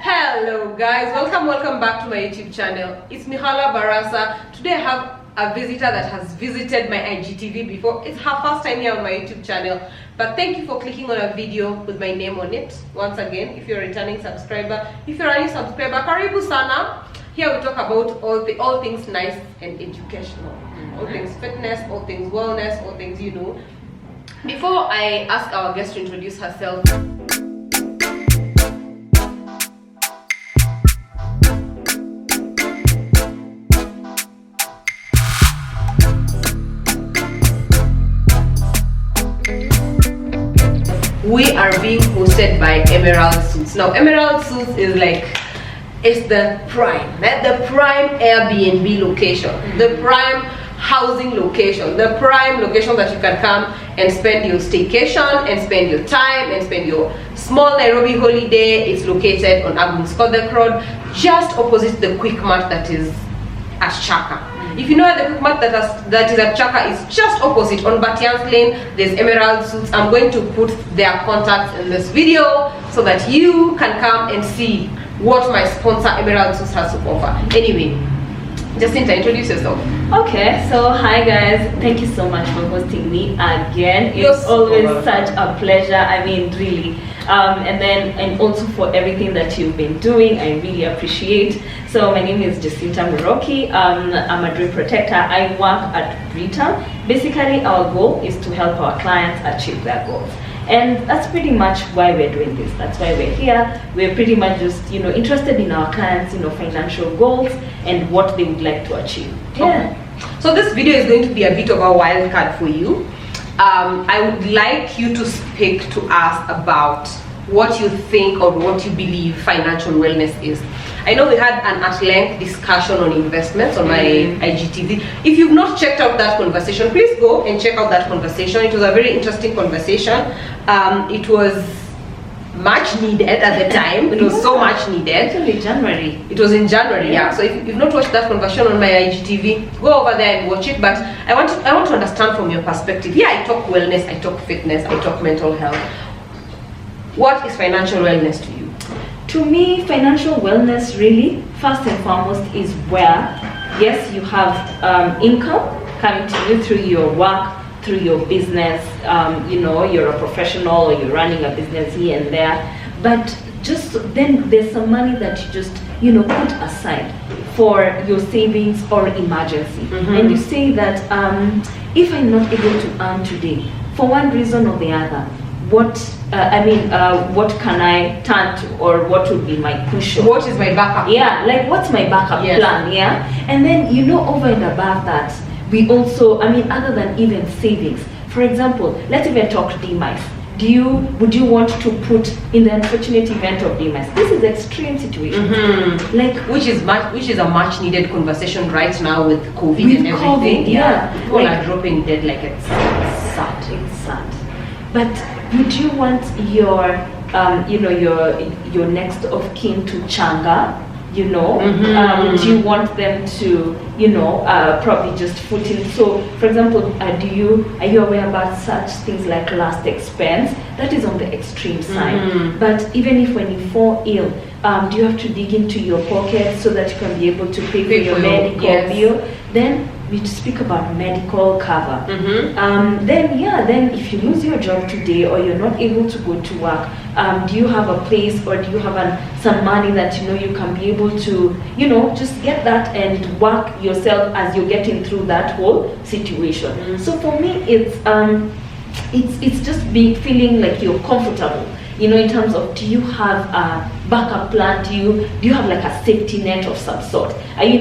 Hello guys, welcome back to my YouTube channel. It's Mihala Barasa. Today I have a visitor that has visited my IGTV before. It's her first time here on my YouTube channel, but thank you for clicking on a video with my name on it. Once again, if you're a returning subscriber, if you're a new subscriber, karibu sana. Here we talk about all things nice and educational, all things fitness, all things wellness, all things Before I ask our guest to introduce herself, we are being hosted by Emerald Suits. Now, Emerald Suits is it's the prime Airbnb location, the prime housing location, the prime location that you can come and spend your staycation and spend your time and spend your small Nairobi holiday. It's located on Agun's Kodek Road, just opposite the Quick Mart that is at Chaka. If you know where the Quick Mart that is at Chaka is, just opposite on Batian's Lane, there's Emerald Suits. I'm going to put their contacts in this video so that you can come and see what my sponsor Emerald Suits has to offer. Anyway, Jacinta, introduce yourself. Okay, so hi guys, thank you so much for hosting me again. It's always such a pleasure. I mean, really. And also for everything that you've been doing, I really appreciate. So my name is Jacinta Muroki. I'm a dream protector. I work at Britam. Basically, our goal is to help our clients achieve their goals. And that's pretty much why we're doing this. That's why we're here. We're pretty much just, interested in our clients, financial goals and what they would like to achieve. Yeah. Okay. So this video is going to be a bit of a wild card for you. I would like you to speak to us about what you think or what you believe financial wellness is. I know we had an at-length discussion on investments on my IGTV. If you've not checked out that conversation, please go and check out that conversation. It was a very interesting conversation. It was much needed at the time. It was so much needed. Actually, January. It was in January, yeah. So if you've not watched that conversation on my IGTV, go over there and watch it. But I want to understand from your perspective. Yeah, I talk wellness, I talk fitness, I talk mental health. What is financial wellness to you? To me, financial wellness really, first and foremost, is where, yes, you have income coming to you through your work, through your business, you're a professional or you're running a business here and there, but just then there's some money that you just, put aside for your savings or emergency. And you say that if I'm not able to earn today, for one reason or the other, what can I turn to, or what would be my cushion? What is my backup? Yeah, like what's my backup plan? Yeah, and then over and above that, we also, other than even savings, for example, let's even talk demise. Would you want to put in the unfortunate event of demise? This is extreme situation, which is a much needed conversation right now with COVID and everything. People are dropping dead like it's sad. It's sad. But would you want your next of kin to changa? Do you want them to, probably just put in? So, for example, are you aware about such things like last expense? That is on the extreme side. But even if when you fall ill, do you have to dig into your pocket so that you can be able to pay for your medical bill? Then we speak about medical cover. Then if you lose your job today or you're not able to go to work, do you have a place or do you have some money that you can be able to just get that and work yourself as you're getting through that whole situation? So for me, it's just feeling like you're comfortable. In terms of, do you have a backup plan? Do you have like a safety net of some sort? Are you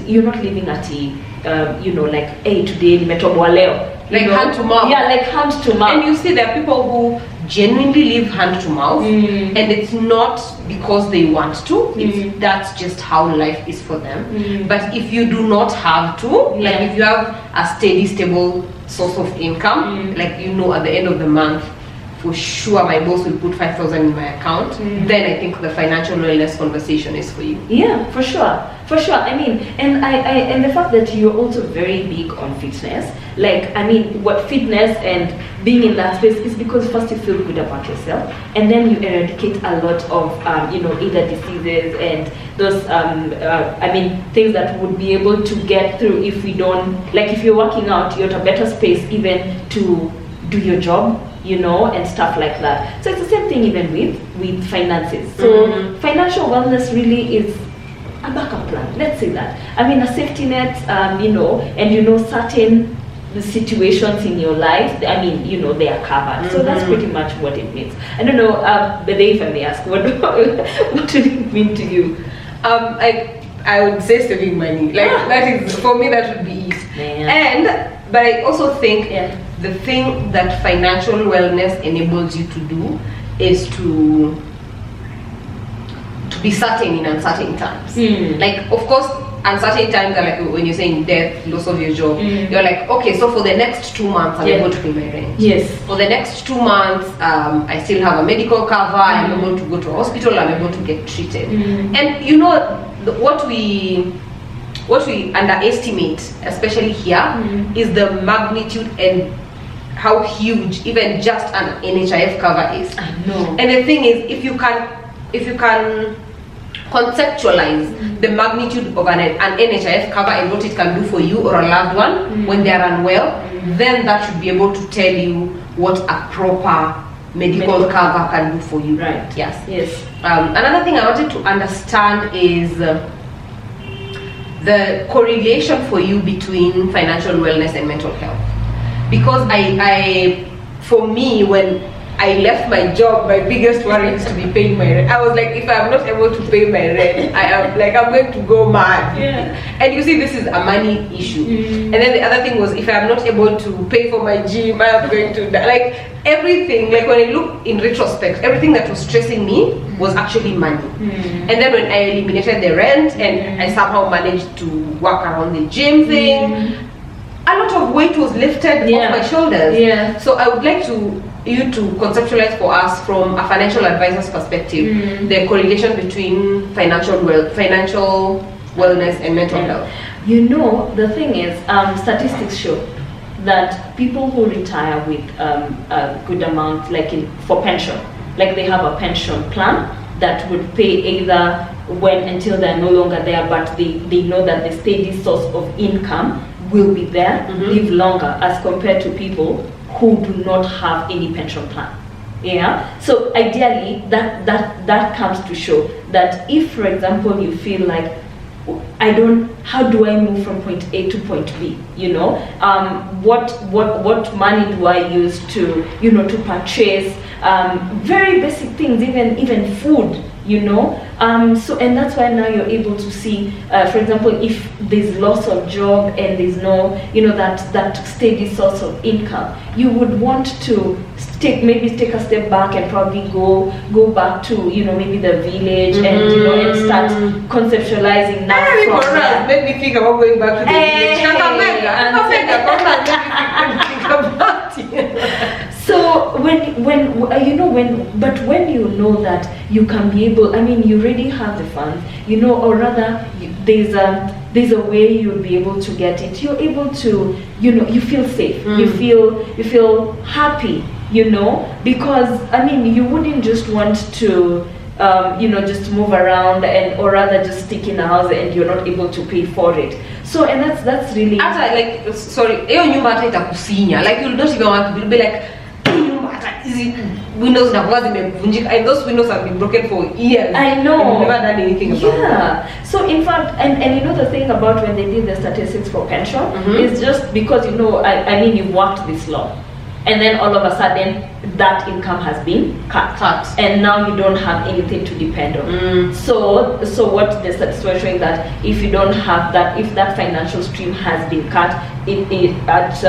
you're not living at today nimetoboa leo. Hand to mouth. Yeah, like hand to mouth. And you see there are people who genuinely live hand to mouth, and it's not because they want to, that's just how life is for them. But if you do not have to, if you have a steady, stable source of income, at the end of the month, for sure my boss will put 5,000 in my account, then I think the financial wellness conversation is for you. Yeah, for sure. For sure. I mean, and and the fact that you're also very big on fitness, like, I mean, what fitness and being in that space is because first you feel good about yourself, and then you eradicate a lot of, either diseases and those, I mean, things that would be able to get through if we don't, like, if you're working out, you're at a better space even to do your job, and stuff like that. So it's the same thing even with finances. So financial wellness really is a backup plan, let's say that. I mean, a safety net, and certain situations in your life, I mean, they are covered. So that's pretty much what it means. I don't know, but if I may ask, what did it mean to you? I would say saving money. Like, that is, for me, that would be it. But I also think the thing that financial wellness enables you to do is to be certain in uncertain times. Like, of course, uncertain times are like when you're saying death, loss of your job. You're like, okay, so for the next 2 months, I'm able to pay my rent. Yes. For the next 2 months, I still have a medical cover. I'm able to go to a hospital. I'm able to get treated. And what we underestimate, especially here, is the magnitude and how huge even just an NHIF cover is. I know. And the thing is, if you can conceptualize the magnitude of an NHIF cover and what it can do for you or a loved one when they are unwell, then that should be able to tell you what a proper medical cover can do for you. Right. Yes. Another thing I wanted to understand is the correlation for you between financial wellness and mental health. Because for me, when I left my job, my biggest worry used to be paying my rent. I was like, if I'm not able to pay my rent, I'm going to go mad. And you see, this is a money issue. And then the other thing was, if I'm not able to pay for my gym, I'm going to die. Like, everything, like when I look in retrospect, everything that was stressing me was actually money. And then when I eliminated the rent and I somehow managed to work around the gym thing, a lot of weight was lifted off my shoulders. So I would like you to conceptualize for us from a financial advisor's perspective the correlation between financial wellness and mental health. The thing is, statistics show that people who retire with a good amount, for pension, like they have a pension plan that would pay either until they're no longer there, but they know that the steady source of income will be there, live longer as compared to people who do not have any pension plan. So ideally that comes to show that if, for example, you feel like, how do I move from point A to point B? What money do I use to purchase very basic things, even food, so, and that's why now you're able to see, for example, if there's loss of job and there's no, that steady source of income, you would want to maybe take a step back and probably go back to, maybe the village and start conceptualizing now. Corona made me think about going back to the village. So when you know that you can be able, I mean, you already have the funds, or rather there's a way you'll be able to get it. You're able to, you feel safe, you feel happy, because I mean, you wouldn't just want to just move around or rather just stick in a house and you're not able to pay for it. So, and that's really like you'll not even want to, you'll be like, windows and those windows have been broken for years. I know. And we've never done anything about it. So in fact, and the thing about when they did the statistics for pension is just because I mean you've worked this long, and then all of a sudden that income has been cut, and now you don't have anything to depend on. So what the statistics were showing that if you don't have that, if that financial stream has been cut, as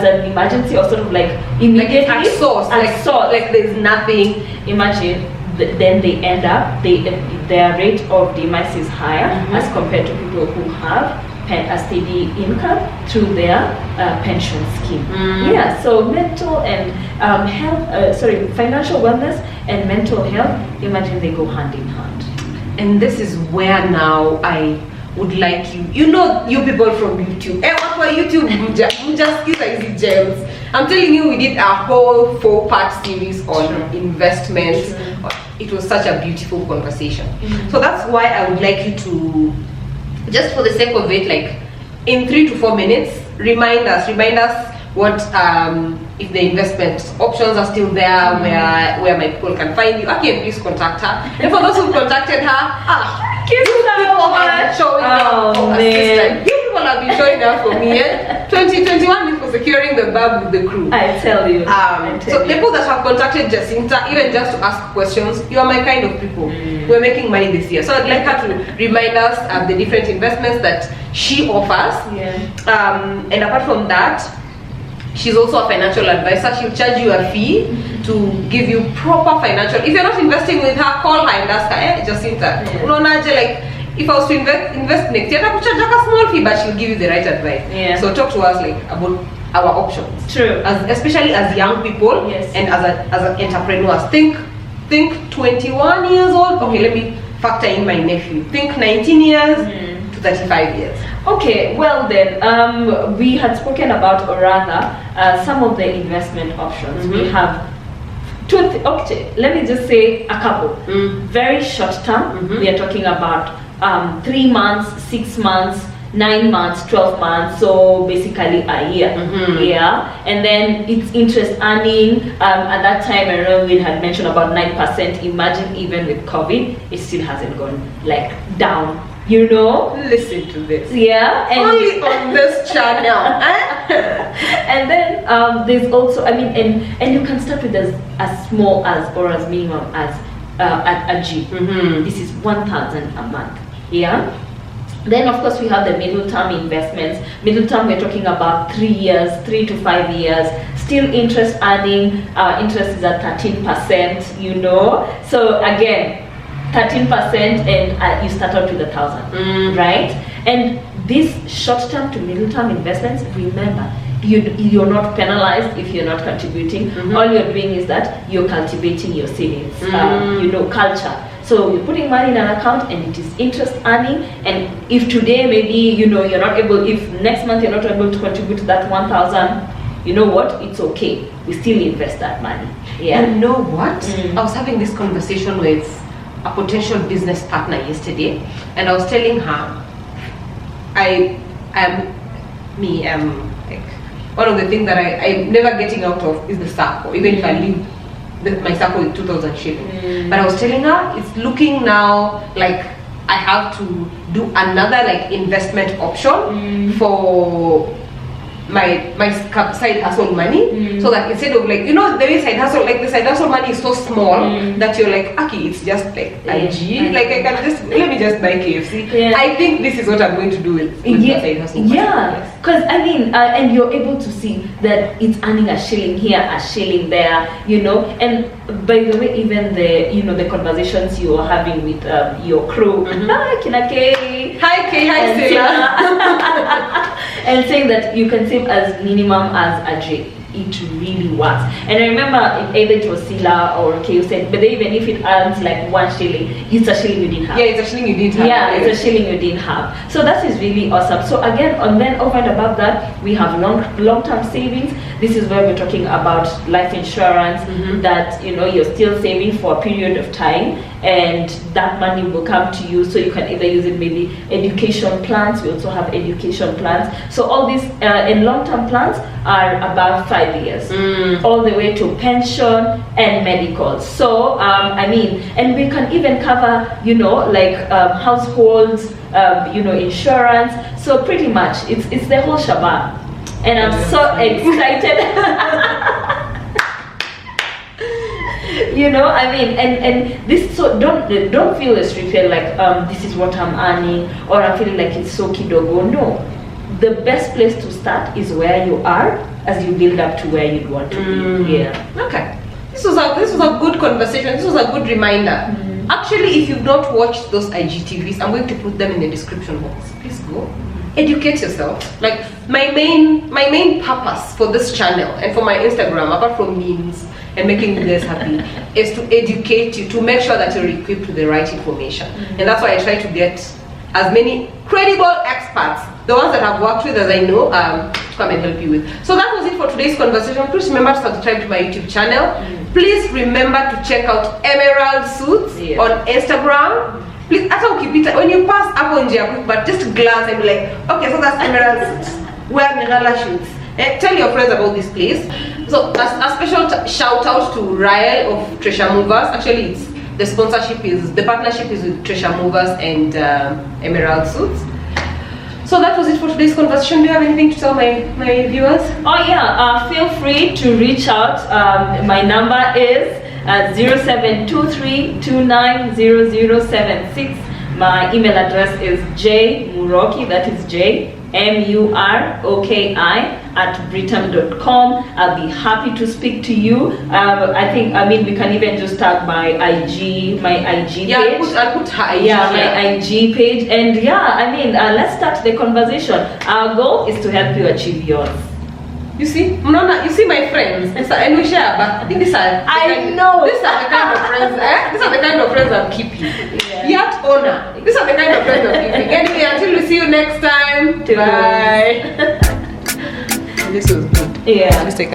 an emergency or sort of like immediately, like at source, like there's nothing. Imagine then they end up their rate of demise is higher as compared to people who have a steady income through their pension scheme. Yeah, so mental and financial wellness and mental health, imagine they go hand in hand. And this is where now I would like you people from YouTube. What for YouTube? Just easy gems. I'm telling you, we did a whole 4-part series on investments. It was such a beautiful conversation. So that's why I would like you to, just for the sake of it, like in 3 to 4 minutes, remind us what if the investment options are still there, where my people can find you. Again, please contact her. And for those who contacted her, you people have been showing up for assistance. You people have been showing up for me. 2021 is for securing the bag with the crew. I tell you. So people that have contacted Jacinta, even just to ask questions, you are my kind of people. We're making money this year, so I'd like her to remind us of the different investments that she offers. And apart from that, she's also a financial advisor. She'll charge you a fee to give you proper financial. If you're not investing with her, call her and ask her, hey, Jacinta, like if I was to invest next year, I would charge a small fee, but she'll give you the right advice. So talk to us like about our options. True. Especially as young people and as entrepreneurs. Think 21 years old. Okay, let me factor in my nephew. Think 19 years to 35 years. Okay, well then, we had spoken about, or rather, some of the investment options. We have okay, let me just say a couple. Very short term, we are talking about 3 months, 6 months, 9 months, 12 months, so basically a year. And then it's interest earning. At that time, I remember we had mentioned about 9%. Imagine even with COVID, it still hasn't gone like down. Listen to this. And only on this channel. And then there's also, and you can start with as small as or as minimum as at a G. This is 1,000 a month. Then of course we have the middle term investments. Middle term, we're talking about 3 years, 3 to 5 years, still interest earning. Interest is at 13%, so again 13%, and you start out with 1,000, right? And these short-term to middle-term investments, remember, you're not penalized if you're not contributing. All you're doing is that you're cultivating your savings, culture. So you're putting money in an account and it is interest earning. And if today maybe you're not able, if next month you're not able to contribute to that 1,000, you know what? It's okay. We still invest that money. You know what? I was having this conversation with a potential business partner yesterday, and I was telling her, I am like, one of the things that I'm never getting out of is the circle, even if I leave my circle with 2,000 shillings. But I was telling her, it's looking now like I have to do another like investment option for my side hustle money, so that instead of like, the way side hustle, like the side hustle money is so small that you're like, okay, it's just like IG, like I can just, let me just buy KFC. I think this is what I'm going to do with my side hustle. Because and you're able to see that it's earning a shilling here, a shilling there, and by the way, even the conversations you are having with your crew, hi Kinake, hi Kay, hi Sila, and saying that you can save as minimum as a J. It really works. And I remember either it was Sila or Kay who said, but even if it earns like 1 shilling, it's a shilling you didn't have. It's a shilling you didn't have. It's a shilling you didn't have. So that is really awesome. So again, and then over and above that, we have long-term savings. This is where we're talking about life insurance, that you're still saving for a period of time, and that money will come to you, so you can either use it, maybe education plans. We also have education plans. So all these and long-term plans are above 5 years, all the way to pension and medical. So and we can even cover households, insurance. So pretty much it's the whole shebang, and I'm so excited. And this, so don't feel restricted like this is what I'm earning, or I'm feeling like it's so kidogo. No, the best place to start is where you are as you build up to where you'd want to be. Okay, this was a good conversation. This was a good reminder. Actually, if you've not watched those IGTVs, I'm going to put them in the description box. Please go educate yourself. Like my main purpose for this channel and for my Instagram, apart from memes and making you guys happy, is to educate you, to make sure that you're equipped with the right information. And that's why I try to get as many credible experts, the ones that I've worked with, as I know, to come and help you with. So that was it for today's conversation. Please remember to subscribe to my YouTube channel. Please remember to check out Emerald Suits on Instagram. Please, when you pass up on Jia, but just glance and be like, okay, so that's Emerald Suits. Where Nirala shoots. Tell your friends about this place. So a special shout out to Rael of Treasure Movers. Actually, the partnership is with Treasure Movers and Emerald Suits. So that was it for today's conversation. Do you have anything to tell my viewers? Oh yeah, feel free to reach out. My number is 0723290076. My email address is jmuroki, that is jmuroki@britam.com. I'll be happy to speak to you. I mean we can even just tag my IG page. I'll put her IG. Yeah, my IG page. And yeah, I mean let's start the conversation. Our goal is to help you achieve yours. You see, you see my friends, and we share, but I think these are the kind of friends. These are the kind of friends I'm keeping. Yeah. Yet honor. These are the kind of friends I'm keeping. Anyway, until we see you next time. Bye. This was good. Yeah. Let's take